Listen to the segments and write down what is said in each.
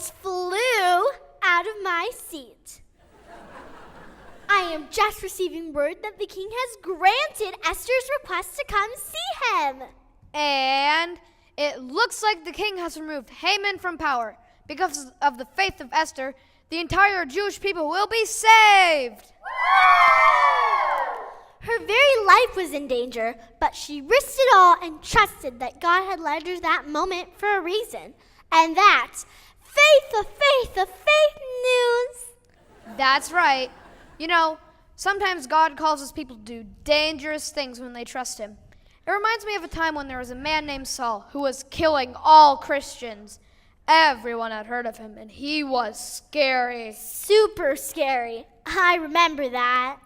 almost flew out of my seat. I am just receiving word that the king has granted Esther's request to come see him. And it looks like the king has removed Haman from power. Because of the faith of Esther, the entire Jewish people will be saved. Her very life was in danger, but she risked it all and trusted that God had led her that moment for a reason. And that's faith news. That's right. You know, sometimes God calls his people to do dangerous things when they trust him. It reminds me of a time when there was a man named Saul who was killing all Christians. Everyone had heard of him, and he was scary. Super scary. I remember that.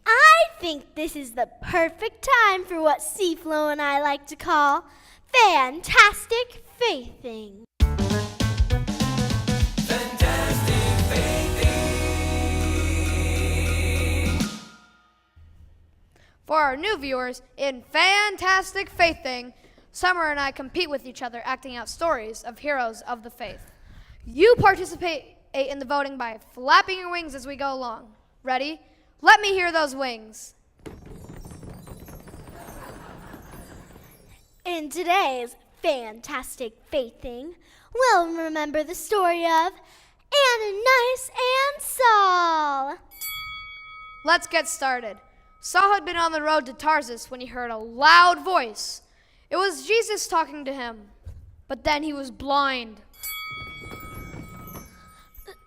I think this is the perfect time for what Seaflo and I like to call fantastic faithing. Fantastic faithing. For our new viewers, in Fantastic Faithing, Summer and I compete with each other, acting out stories of heroes of the faith. You participate in the voting by flapping your wings as we go along. Ready? Let me hear those wings. In today's fantastic faithing, we'll remember the story of Ananias and Saul. Let's get started. Saul had been on the road to Tarsus when he heard a loud voice. It was Jesus talking to him, but then he was blind.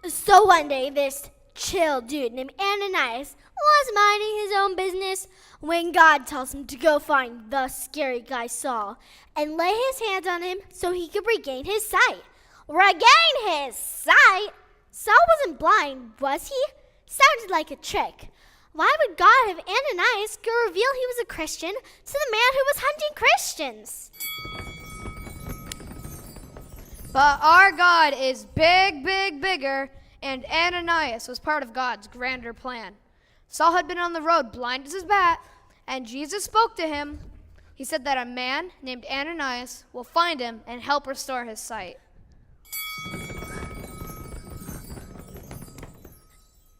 So one day, this chill dude named Ananias was minding his own business when God tells him to go find the scary guy Saul and lay his hands on him so he could regain his sight. Regain his sight? Saul wasn't blind, was he? Sounded like a trick. Why would God have Ananias go reveal he was a Christian to the man who was hunting Christians? But our God is bigger, and Ananias was part of God's grander plan. Saul had been on the road blind as his bat, and Jesus spoke to him. He said that a man named Ananias will find him and help restore his sight.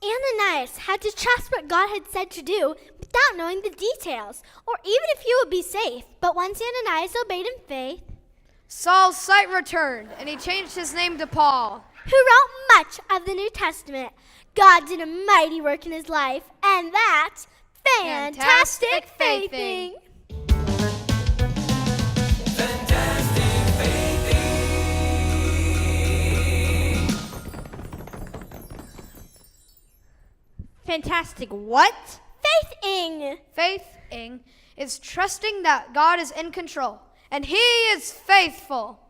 Ananias had to trust what God had said to do without knowing the details, or even if he would be safe. But once Ananias obeyed in faith, Saul's sight returned, and he changed his name to Paul, who wrote much of the New Testament. God did a mighty work in his life, and that's fantastic faithing. Fantastic faithing. Fantastic what? Faithing. Faithing is trusting that God is in control, and he is faithful.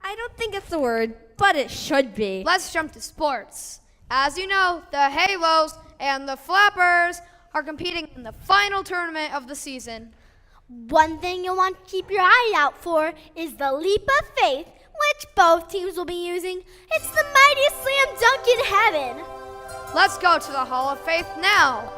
I don't think it's the word, but it should be. Let's jump to sports. As you know, the Halos and the Flappers are competing in the final tournament of the season. One thing you'll want to keep your eye out for is the leap of faith, which both teams will be using. It's the mightiest slam dunk in heaven. Let's go to the Hall of Faith now.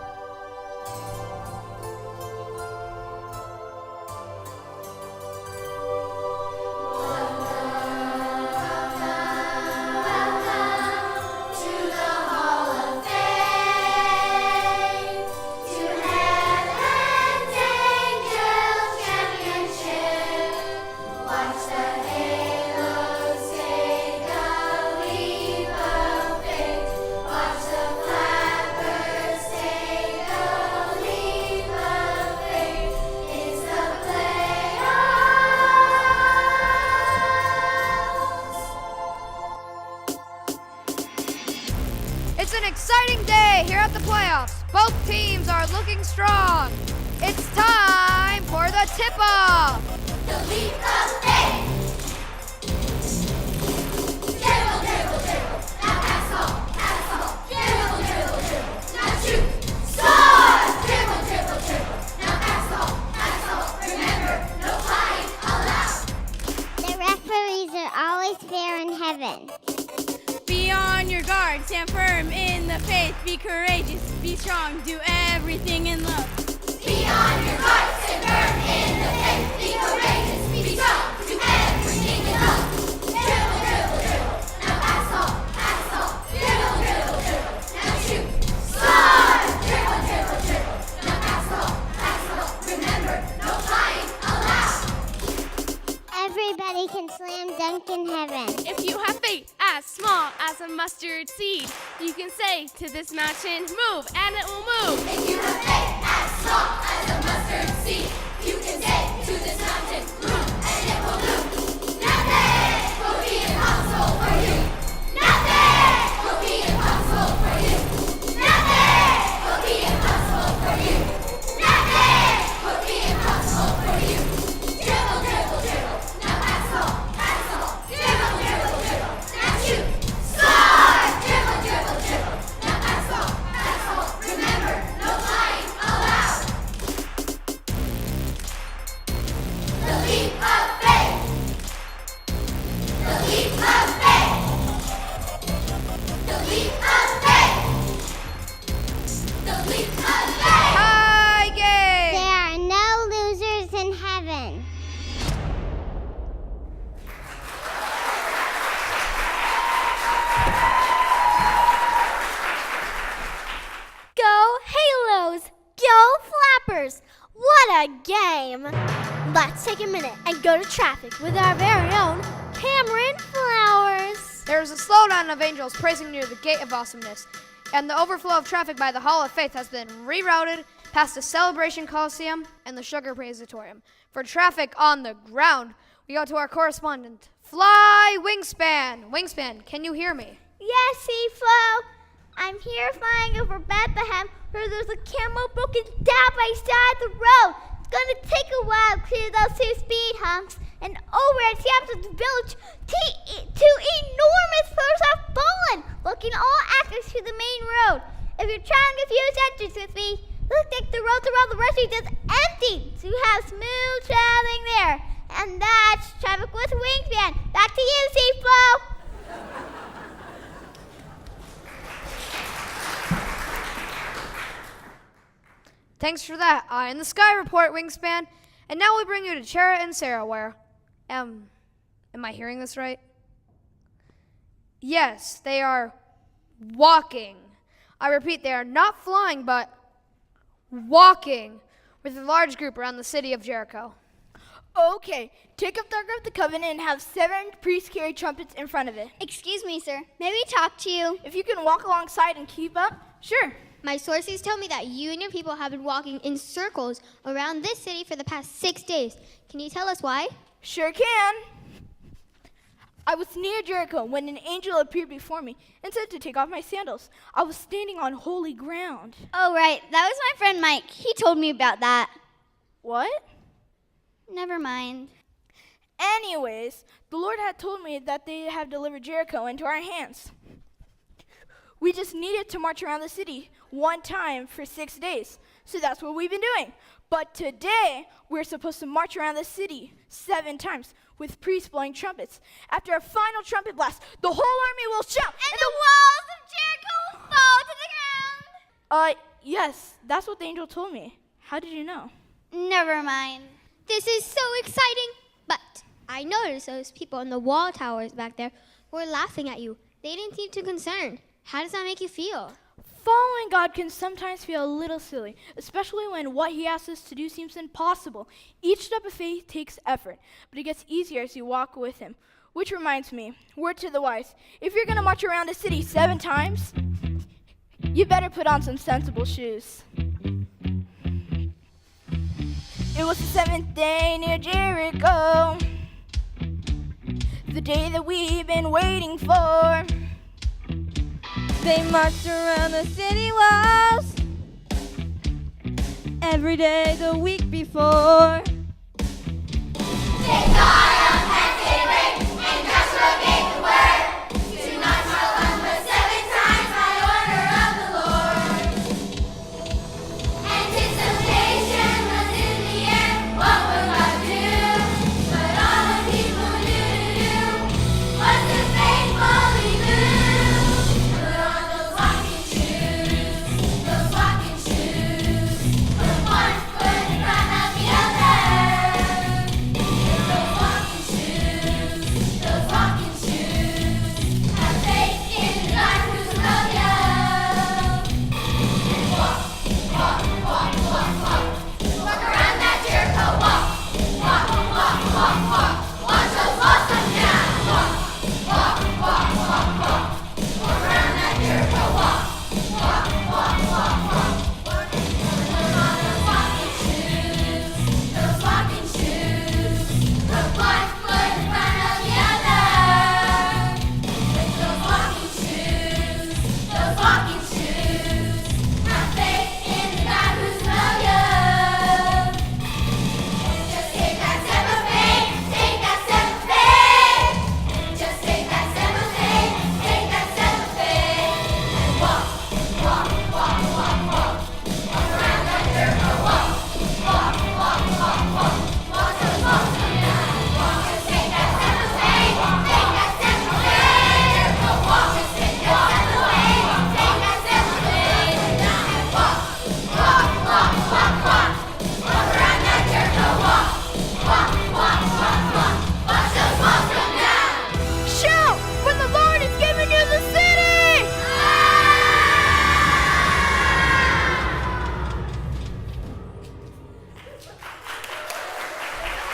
It's an exciting day here at the playoffs. Both teams are looking strong. It's time for the tip-off. The leap of faith. Dribble, dribble, dribble. Now pass on, pass on. Dribble, dribble, dribble. Now shoot. Score! Dribble, dribble, dribble. Now pass on, pass on. Remember, no flying allowed. The referees are always fair in heaven. Be on your guard, stand firm in the faith, be courageous, be strong, do everything in love. Be on your guard, stand firm in the faith, be courageous, be strong, do everything in love. Dribble, dribble, dribble, now mustard seed. You can say to this mountain, move, and it will move. If you have faith as small as a mustard seed, you can say to this mountain, move, and it will move. Nothing will be impossible for you. Nothing will be impossible for you. Nothing will be impossible for you. Nothing will be impossible for you. Dribble, dribble, dribble. Now pass the ball, pass the ball. Dribble, dribble, dribble. Now shoot. Score! Dribble, dribble, dribble. Now pass the ball, pass the ball. Remember, no flying allowed. The leap of faith. The leap of faith. The leap of faith. The leap of faith. High game! There are no losers in heaven. Go Halos! Go Flappers! What a game! Let's take a minute and go to traffic with our very own Cameron Flowers. There is a slowdown of angels praising near the gate of awesomeness, and the overflow of traffic by the Hall of Faith has been rerouted past the Celebration Coliseum and the Sugar Praetorium. For traffic on the ground, we go to our correspondent, Fly Wingspan. Wingspan, can you hear me? Yes, Seaflow. I'm here flying over Bethlehem where there's a camel broken down by the side of the road. It's gonna take a while to clear those two speed humps. And over at Samson's village, two enormous pillars have fallen, blocking all access to the main road. If you're trying to confuse entries with me, looks like the roads around the restaurant is empty, so you have smooth traveling there. And that's traffic with Wingspan. Back to you, Seaflow. Thanks for that. In the Sky Report, Wingspan. And now we bring you to Chera and Sarah, where, am I hearing this right? Yes, they are walking. I repeat, they are not flying, but walking with a large group around the city of Jericho. Okay, take up the Ark of the Covenant and have 7 priests carry trumpets in front of it. Excuse me, sir. May we talk to you? If you can walk alongside and keep up, sure. My sources tell me that you and your people have been walking in circles around this city for the past 6 days. Can you tell us why? Sure can. I was near Jericho when an angel appeared before me and said to take off my sandals. I was standing on holy ground. Oh, right. That was my friend Mike. He told me about that. What? Never mind. Anyways, the Lord had told me that they have delivered Jericho into our hands. We just needed to march around the city one time for 6 days. So that's what we've been doing. But today, we're supposed to march around the city 7 times with priests blowing trumpets. After a final trumpet blast, the whole army will shout, And the walls of Jericho fall to the ground. Yes, that's what the angel told me. How did you know? Never mind. This is so exciting. But I noticed those people in the wall towers back there were laughing at you. They didn't seem too concerned. How does that make you feel? Following God can sometimes feel a little silly, especially when what he asks us to do seems impossible. Each step of faith takes effort, but it gets easier as you walk with him. Which reminds me, word to the wise, if you're going to march around a city 7 times, you better put on some sensible shoes. It was the 7th day near Jericho, the day that we've been waiting for. They marched around the city walls every day the week before. Thank God.